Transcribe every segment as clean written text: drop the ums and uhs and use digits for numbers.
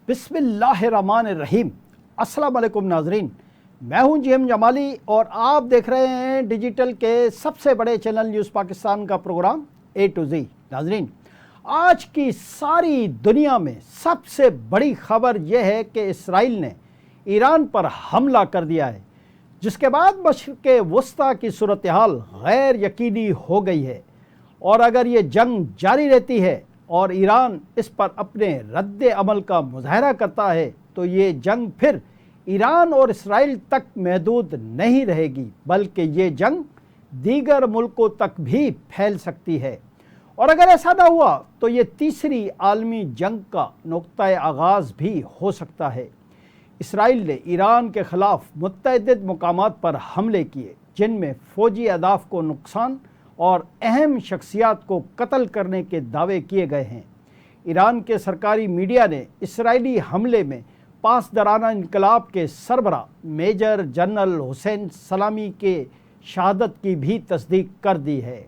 बिस्मिल्लाहिर्रहमानिर्रहीम। अस्सलाम वालेकुम नाजरीन, मैं हूं जीएम जमाली और आप देख रहे हैं डिजिटल के सबसे बड़े चैनल न्यूज़ पाकिस्तान का प्रोग्राम ए टू जी। नाजरीन, आज की सारी दुनिया में सबसे बड़ी खबर यह है कि इसराइल ने ईरान पर हमला कर दिया है, जिसके बाद मशरिक़ वस्ता की सूरत हाल गैर यकीनी हो गई है। और अगर ये जंग जारी रहती है और ईरान इस पर अपने रद्द अमल का मुजाहरा करता है तो ये जंग फिर ईरान और इसराइल तक महदूद नहीं रहेगी, बल्कि ये जंग दीगर मुल्कों तक भी फैल सकती है। और अगर ऐसा ना हुआ तो ये तीसरी आलमी जंग का नुक्ता आगाज़ भी हो सकता है। इसराइल ने ईरान के ख़िलाफ़ मुतअद्दिद मकामात पर हमले किए, जिनमें फ़ौजी अहदाफ़ को नुकसान और अहम शख्सियात को कत्ल करने के दावे किए गए हैं। ईरान के सरकारी मीडिया ने इसराइली हमले में पासदाराना इनकलाब के सरबरा मेजर जनरल हुसैन सलामी के शहादत की भी तस्दीक कर दी है।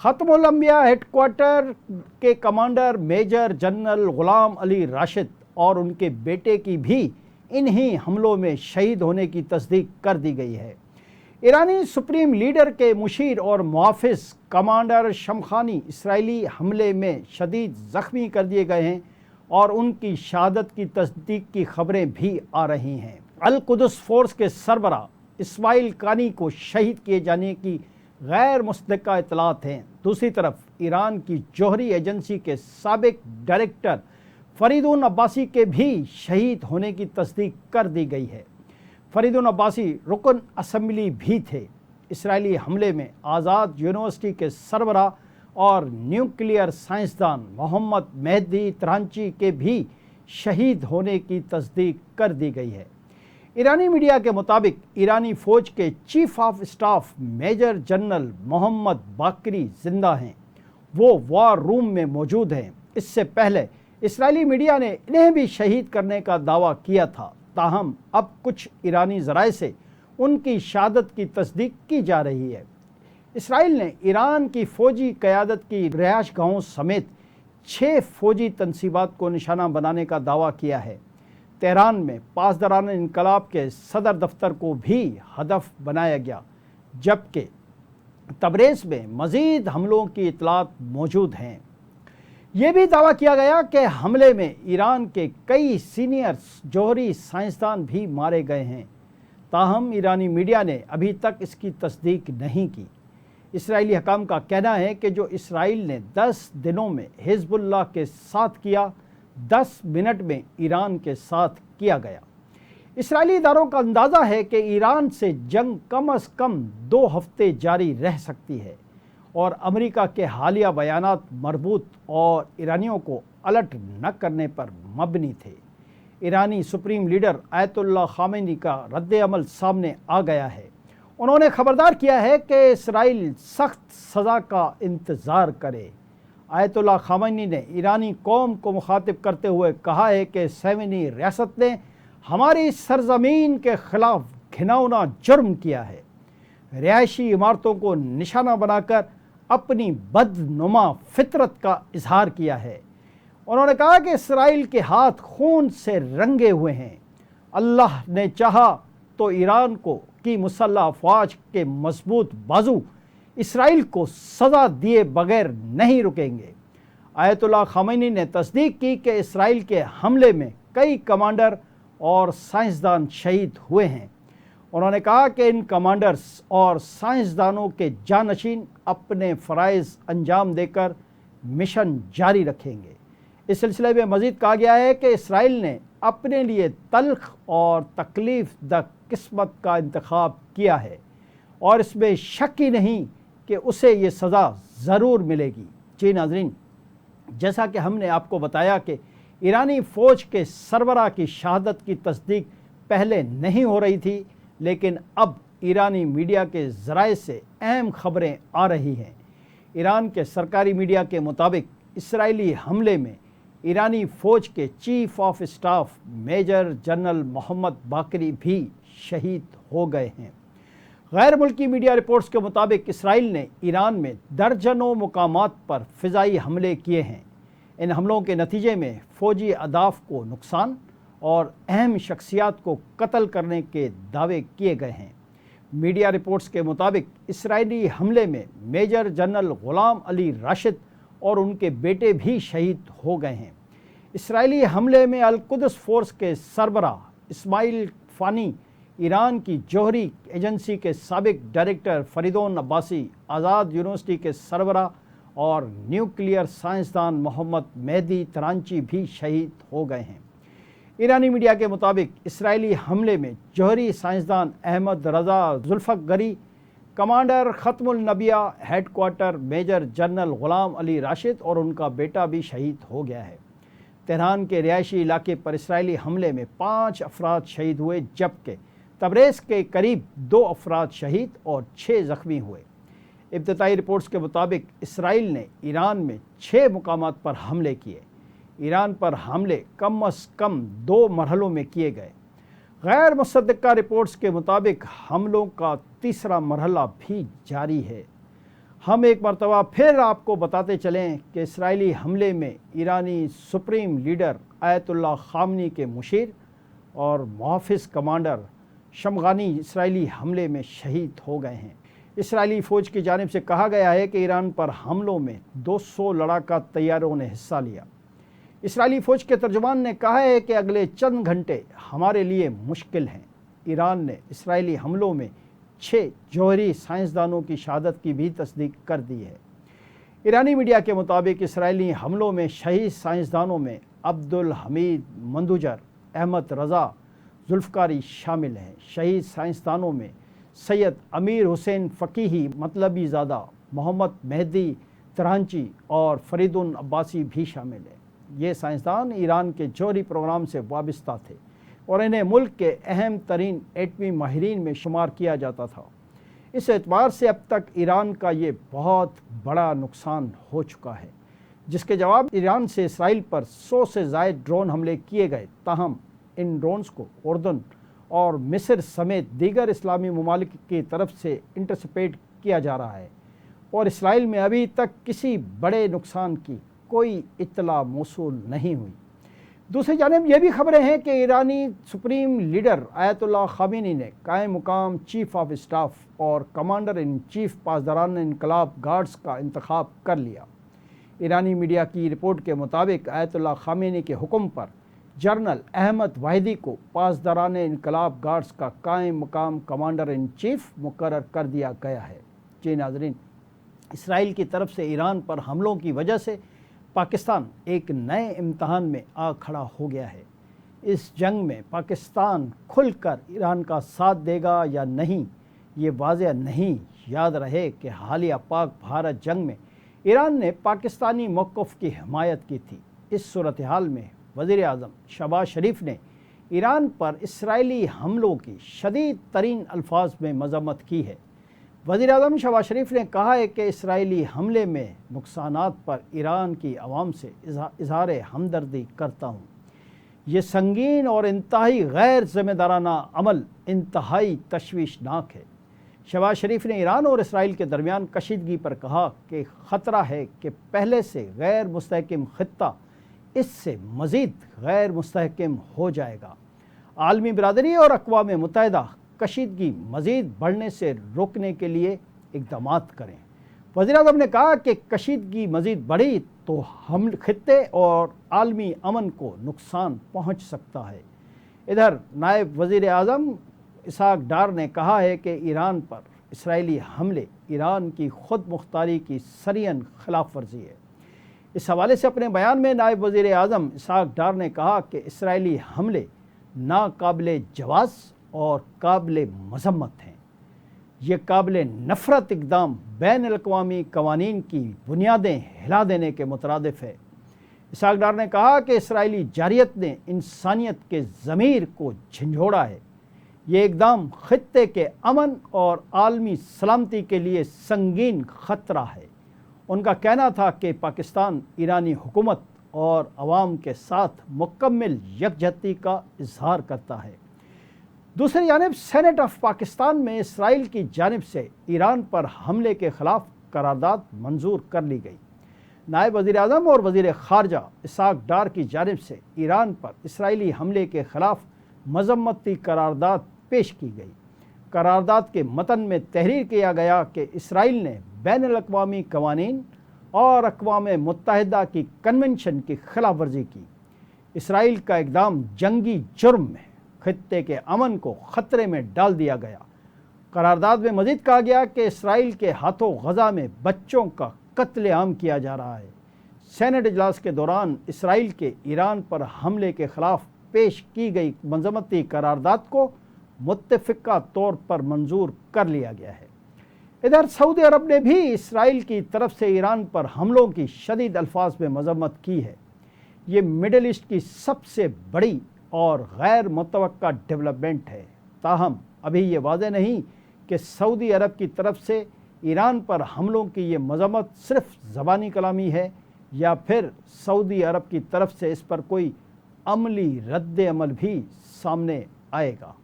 ख़त्मुल अंबिया हेडक्वार्टर के commander major general Ghulam Ali Rashid और उनके बेटे की भी इन्हीं हमलों में शहीद होने की तस्दीक कर दी गई है। ईरानी सुप्रीम लीडर के मुशीर और मुहाफ़िज़ कमांडर शमख़ानी इसराइली हमले में शदीद ज़ख्मी कर दिए गए हैं और उनकी शहादत की तस्दीक की खबरें भी आ रही हैं। अल कुदस फोर्स के सरबरा इस्माइल कानी को शहीद किए जाने की गैर मुस्तक़ा इतलात हैं। दूसरी तरफ ईरान की जौहरी एजेंसी के साबिक डायरेक्टर फरीदुन अब्बासी के भी शहीद होने की तस्दीक कर दी गई है। फरीदुन अब्बासी रुकन असम्बली भी थे। इसराइली हमले में आज़ाद यूनिवर्सिटी के सरबरा और न्यूक्लियर साइंसदान मोहम्मद मेहदी तरांची के भी शहीद होने की तस्दीक कर दी गई है। ईरानी मीडिया के मुताबिक ईरानी फ़ौज के chief of staff major general Mohammad Bagheri ज़िंदा हैं, वो वार रूम में मौजूद हैं। इससे पहले इसराइली मीडिया ने इन्हें भी शहीद करने का दावा किया था, ताहम अब कुछ ईरानी ज़राए से उनकी शहादत की तस्दीक की जा रही है। इसराइल ने ईरान की फ़ौजी क़यादत की रिहाइश गाहों समेत 6 फ़ौजी तनसीबात को निशाना बनाने का दावा किया है। तेहरान में पासदाराना इनकलाब के सदर दफ्तर को भी हदफ बनाया गया, जबकि तबरेज़ में मज़ीद हमलों की इतलात मौजूद हैं। ये भी दावा किया गया कि हमले में ईरान के कई सीनियर जौहरी साइंसदान भी मारे गए हैं, ताहम ईरानी मीडिया ने अभी तक इसकी तस्दीक नहीं की। इसराइली हकाम का कहना है कि जो इसराइल ने 10 दिनों में हिज़्बुल्लाह के साथ किया, 10 मिनट में ईरान के साथ किया गया। इसराइली इदारों का अंदाज़ा है कि ईरान से जंग कम अज़ कम 2 हफ्ते जारी रह सकती है और अमेरिका के हालिया बयानात मरबूत और ईरानियों को अलर्ट न करने पर मबनी थे। ईरानी सुप्रीम लीडर आयतुल्लाह ख़ामेनी का रद्द अमल सामने आ गया है। उन्होंने खबरदार किया है कि इसराइल सख्त सज़ा का इंतज़ार करे। आयतुल्लाह ख़ामेनी ने ईरानी कौम को मुखातिब करते हुए कहा है कि सेवनी रियासत ने हमारी सरज़मीन के ख़िलाफ़ घिनौना जुर्म किया है, रिहायशी इमारतों को निशाना बनाकर अपनी बदनुमा फितरत का इजहार किया है। उन्होंने कहा कि इसराइल के हाथ खून से रंगे हुए हैं। अल्लाह ने चाहा तो ईरान को की मुसल्लह अफवाज के मजबूत बाजू इसराइल को सज़ा दिए बगैर नहीं रुकेंगे। आयतुल्लाह ख़ामेनी ने तस्दीक की कि इसराइल के हमले में कई कमांडर और साइंसदान शहीद हुए हैं। उन्होंने कहा कि इन कमांडर्स और साइंसदानों के जानशीन अपने फ़राइज़ अंजाम देकर मिशन जारी रखेंगे। इस सिलसिले में मज़ीद कहा गया है कि इसराइल ने अपने लिए तल्ख़ और तकलीफ़ द किस्मत का इंतखाब किया है और इसमें शक ही नहीं कि उसे ये सज़ा ज़रूर मिलेगी। जी नाज़रीन, जैसा कि हमने आपको बताया कि ईरानी फ़ौज के सरबरा की शहादत की तस्दीक पहले नहीं हो रही थी, लेकिन अब ईरानी मीडिया के ज़राए से अहम खबरें आ रही हैं। ईरान के सरकारी मीडिया के मुताबिक इसराइली हमले में ईरानी फ़ौज के chief of staff major general Mohammad Bagheri भी शहीद हो गए हैं। गैर मुल्की मीडिया रिपोर्ट्स के मुताबिक इसराइल ने ईरान में दर्जनों मुकामात पर फ़िज़ाई हमले किए हैं। इन हमलों के नतीजे में फ़ौजी अहदाफ़ को नुकसान اور اہم شخصیات کو قتل کرنے کے دعوے کیے گئے ہیں۔ میڈیا رپورٹس کے مطابق اسرائیلی حملے میں میجر جنرل غلام علی راشد اور ان کے بیٹے بھی شہید ہو گئے ہیں۔ اسرائیلی حملے میں القدس فورس کے سربراہ اسماعیل فانی، ایران کی جوہری ایجنسی کے سابق ڈائریکٹر فریدون عباسی، آزاد یونیورسٹی کے سربراہ اور نیوکلیئر سائنسدان محمد مہدی ترانچی بھی شہید ہو گئے ہیں۔ ایرانی میڈیا کے مطابق اسرائیلی حملے میں جوہری سائنسدان احمد رضا ذوالفقاری، کمانڈر ختم النبیہ head quarter major general Ghulam علی راشد اور ان کا بیٹا بھی شہید ہو گیا ہے۔ تہران کے رہائشی علاقے پر اسرائیلی حملے میں 5 افراد شہید ہوئے، جبکہ تبریز کے قریب 2 افراد شہید اور 6 زخمی ہوئے۔ ابتدائی رپورٹس کے مطابق اسرائیل نے ایران میں 6 مقامات پر حملے کیے۔ ایران پر حملے کم از کم 2 مرحلوں میں کیے گئے۔ غیر مصدقہ رپورٹس کے مطابق حملوں کا تیسرا مرحلہ بھی جاری ہے۔ ہم ایک مرتبہ پھر آپ کو بتاتے چلیں کہ اسرائیلی حملے میں ایرانی سپریم لیڈر آیت اللہ خامنی کے مشیر اور محافظ کمانڈر شمغانی اسرائیلی حملے میں شہید ہو گئے ہیں۔ اسرائیلی فوج کی جانب سے کہا گیا ہے کہ ایران پر حملوں میں 200 لڑاکا طیاروں نے حصہ لیا۔ اسرائیلی فوج کے ترجمان نے کہا ہے کہ اگلے چند گھنٹے ہمارے لیے مشکل ہیں۔ ایران نے اسرائیلی حملوں میں 6 جوہری سائنسدانوں کی شہادت کی بھی تصدیق کر دی ہے۔ ایرانی میڈیا کے مطابق اسرائیلی حملوں میں شہید سائنسدانوں میں عبدالحمید مندوجر، احمد رضا ذوالفقاری شامل ہیں۔ شہید سائنسدانوں میں سید امیر حسین فقیہی مطلبی زادہ، محمد مہدی ترانچی اور فریدون عباسی بھی شامل ہیں۔ یہ سائنسدان ایران کے جوہری پروگرام سے وابستہ تھے اور انہیں ملک کے اہم ترین ایٹمی ماہرین میں شمار کیا جاتا تھا۔ اس اعتبار سے اب تک ایران کا یہ بہت بڑا نقصان ہو چکا ہے، جس کے جواب ایران سے اسرائیل پر 100 سے زائد ڈرون حملے کیے گئے۔ تاہم ان ڈرونز کو اردن اور مصر سمیت دیگر اسلامی ممالک کی طرف سے انٹرسپیٹ کیا جا رہا ہے اور اسرائیل میں ابھی تک کسی بڑے نقصان کی کوئی اطلاع موصول نہیں ہوئی۔ دوسری جانب یہ بھی خبریں ہیں کہ ایرانی سپریم لیڈر آیت اللہ خامنی نے قائم مقام چیف آف اسٹاف اور کمانڈر ان چیف پاسداران انقلاب گارڈز کا انتخاب کر لیا۔ ایرانی میڈیا کی رپورٹ کے مطابق آیت اللہ خامنی کے حکم پر جنرل احمد واحدی کو پاسداران انقلاب گارڈز کا قائم مقام کمانڈر ان چیف مقرر کر دیا گیا ہے۔ جی ناظرین، اسرائیل کی طرف سے ایران پر حملوں کی وجہ سے پاکستان ایک نئے امتحان میں آ کھڑا ہو گیا ہے۔ اس جنگ میں پاکستان کھل کر ایران کا ساتھ دے گا یا نہیں، یہ واضح نہیں۔ یاد رہے کہ حالیہ پاک بھارت جنگ میں ایران نے پاکستانی موقف کی حمایت کی تھی۔ اس صورتحال میں وزیر اعظم شہباز شریف نے ایران پر اسرائیلی حملوں کی شدید ترین الفاظ میں مذمت کی ہے۔ وزیر اعظم شہباز شریف نے کہا ہے کہ اسرائیلی حملے میں نقصانات پر ایران کی عوام سے اظہار ہمدردی کرتا ہوں۔ یہ سنگین اور انتہائی غیر ذمہ دارانہ عمل انتہائی تشویشناک ہے۔ شہباز شریف نے ایران اور اسرائیل کے درمیان کشیدگی پر کہا کہ خطرہ ہے کہ پہلے سے غیر مستحکم خطہ اس سے مزید غیر مستحکم ہو جائے گا۔ عالمی برادری اور اقوام متحدہ کشیدگی مزید بڑھنے سے روکنے کے لیے اقدامات کریں۔ وزیر اعظم نے کہا کہ کشیدگی مزید بڑھی تو ہم خطے اور عالمی امن کو نقصان پہنچ سکتا ہے۔ ادھر نائب وزیر اعظم اسحاق ڈار نے کہا ہے کہ ایران پر اسرائیلی حملے ایران کی خود مختاری کی سریعاً خلاف ورزی ہے۔ اس حوالے سے اپنے بیان میں نائب وزیر اعظم اسحاق ڈار نے کہا کہ اسرائیلی حملے ناقابل جواز اور قابل مذمت ہیں۔ یہ قابل نفرت اقدام بین الاقوامی قوانین کی بنیادیں ہلا دینے کے مترادف ہے۔ اسحاق ڈار نے کہا کہ اسرائیلی جارحیت نے انسانیت کے ضمیر کو جھنجھوڑا ہے۔ یہ اقدام خطے کے امن اور عالمی سلامتی کے لیے سنگین خطرہ ہے۔ ان کا کہنا تھا کہ پاکستان ایرانی حکومت اور عوام کے ساتھ مکمل یکجہتی کا اظہار کرتا ہے۔ دوسری جانب سینٹ آف پاکستان میں اسرائیل کی جانب سے ایران پر حملے کے خلاف قرارداد منظور کر لی گئی۔ नायब वज़ीर-ए-आज़म और वज़ीर ख़ारजा इसहाक़ डार की जानिब से ईरान पर इसराइली हमले के ख़िलाफ़ मज़म्मती करारदाद पेश की गई। करारदाद के मतन में तहरीर किया गया कि इसराइल ने बैनुल-अक़वामी क़वानीन और अक़वाम मुत्तहिदा की कन्वेंशन की खिलाफ वर्जी की। इसराइल का इक़दाम जंगी जुर्म है, खित्ते के अमन को ख़तरे में डाल दिया गया। करारदाद में मज़ीद कहा गया कि इसराइल के हाथों गज़ा में बच्चों का कत्लेआम किया जा रहा है। सेनेट इजलास के दौरान इसराइल के ईरान पर हमले के ख़िलाफ़ पेश की गई मज़म्मती करारदाद को मुत्तफ़िक़ा तौर पर मंजूर कर लिया गया है। इधर सऊदी अरब ने भी इसराइल की तरफ से ईरान पर हमलों की शदीद अल्फाज में मज़म्मत की है। ये मिडल ईस्ट की सबसे बड़ी और गैर मुतवक्का डेवलपमेंट है। ताहम अभी ये वाज़ेह नहीं कि सऊदी अरब की तरफ से ईरान पर हमलों की ये मज़म्मत सिर्फ ज़बानी कलामी है या फिर सऊदी अरब की तरफ से इस पर कोई अमली रद्द अमल भी सामने आएगा।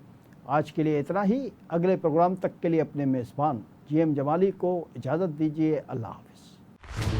आज के लिए इतना ही। अगले प्रोग्राम तक के लिए अपने मेज़बान GM जमाली को इजाज़त दीजिए। अल्लाह हाफ़िज़।